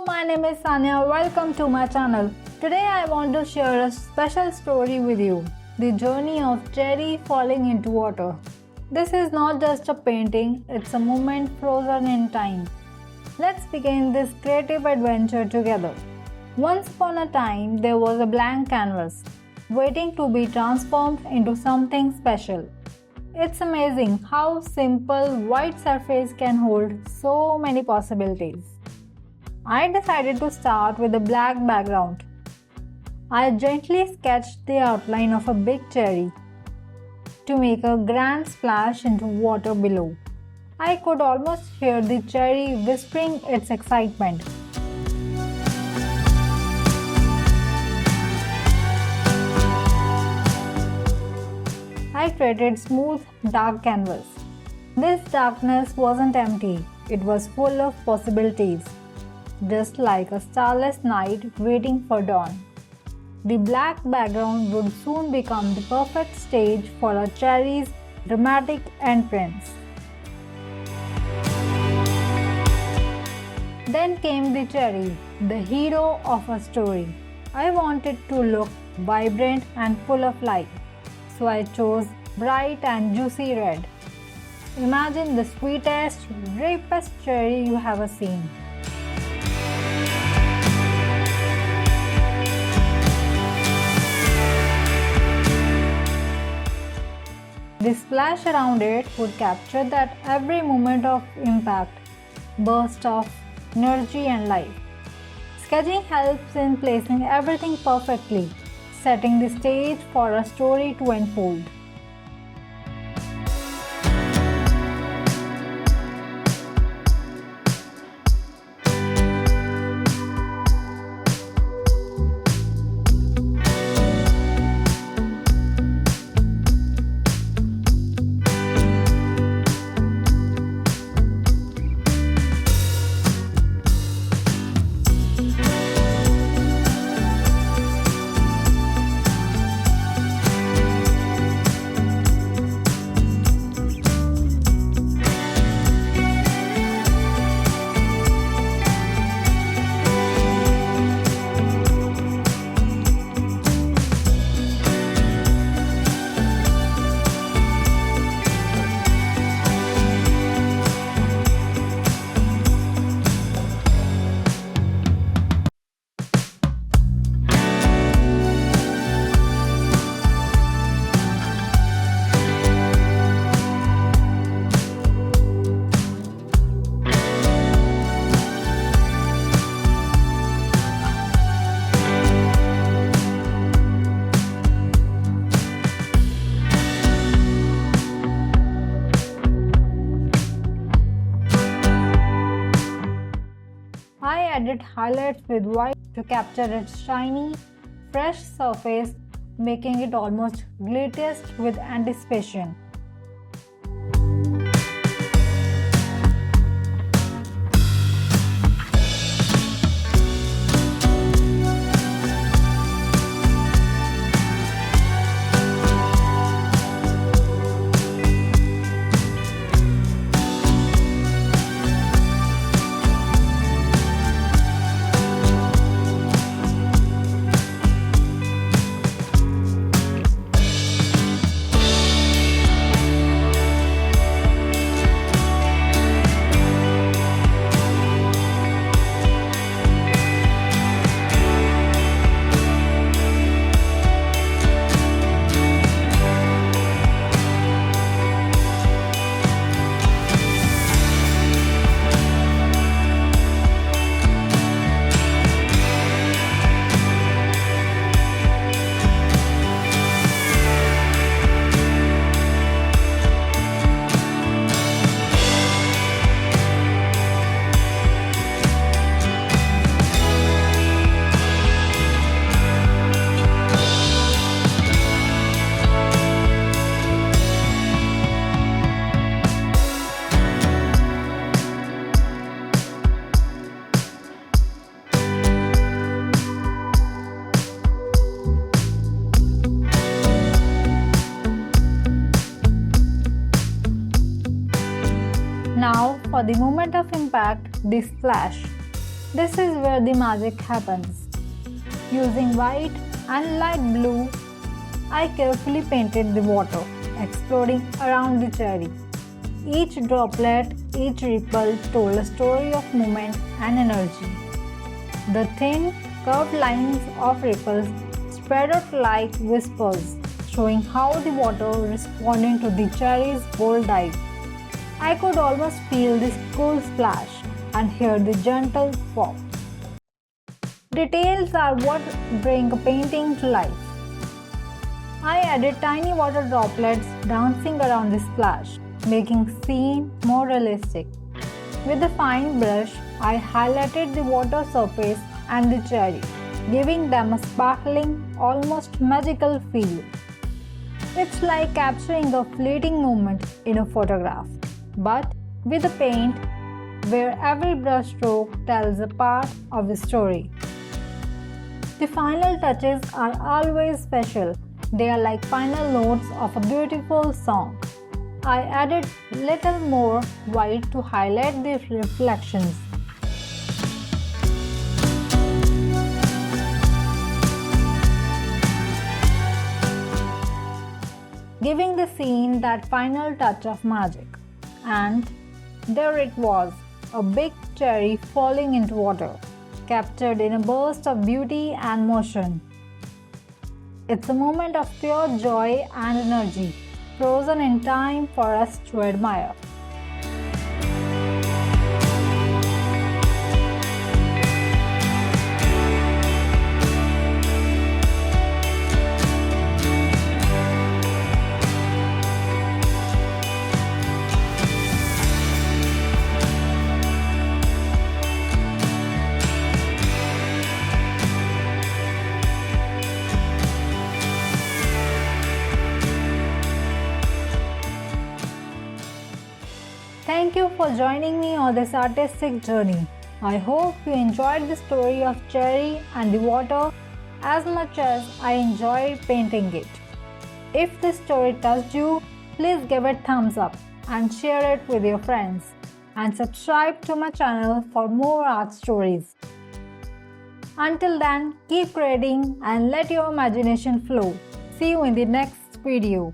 my name is Sanya. Welcome to my channel. Today I want to share a special story with you. The journey of cherry falling into water. This is not just a painting, it's a moment frozen in time. Let's begin this creative adventure together. Once upon a time, there was a blank canvas, waiting to be transformed into something special. It's amazing how simple white surface can hold so many possibilities. I decided to start with a black background. I gently sketched the outline of a big cherry to make a grand splash into water below. I could almost hear the cherry whispering its excitement. I created smooth, dark canvas. This darkness wasn't empty, it was full of possibilities, just like a starless night waiting for dawn. The black background would soon become the perfect stage for a cherry's dramatic entrance. Then came the cherry, the hero of a story. I wanted to look vibrant and full of life, so I chose bright and juicy red. Imagine the sweetest, ripest cherry you have ever seen. The splash around it would capture that every moment of impact, burst of energy and life. Sketching helps in placing everything perfectly, setting the stage for a story to unfold. I added highlights with white to capture its shiny, fresh surface, making it almost glitters with anticipation. Now for the moment of impact, the splash. This is where the magic happens. Using white and light blue, I carefully painted the water, exploding around the cherry. Each droplet, each ripple told a story of movement and energy. The thin, curved lines of ripples spread out like whispers, showing how the water responded to the cherry's bold dive. I could almost feel the cool splash and hear the gentle pop. Details are what bring a painting to life. I added tiny water droplets dancing around the splash, making the scene more realistic. With a fine brush, I highlighted the water surface and the cherry, giving them a sparkling, almost magical feel. It's like capturing a fleeting moment in a photograph, but with a paint where every brushstroke tells a part of the story. The final touches are always special. They are like final notes of a beautiful song. I added little more white to highlight the reflections. Giving the scene that final touch of magic. And there it was, a big cherry falling into water, captured in a burst of beauty and motion. It's a moment of pure joy and energy, frozen in time for us to admire. Thank you for joining me on this artistic journey. I hope you enjoyed the story of cherry and the water as much as I enjoyed painting it. If this story touched you, please give it thumbs up and share it with your friends. And subscribe to my channel for more art stories. Until then, keep creating and let your imagination flow. See you in the next video.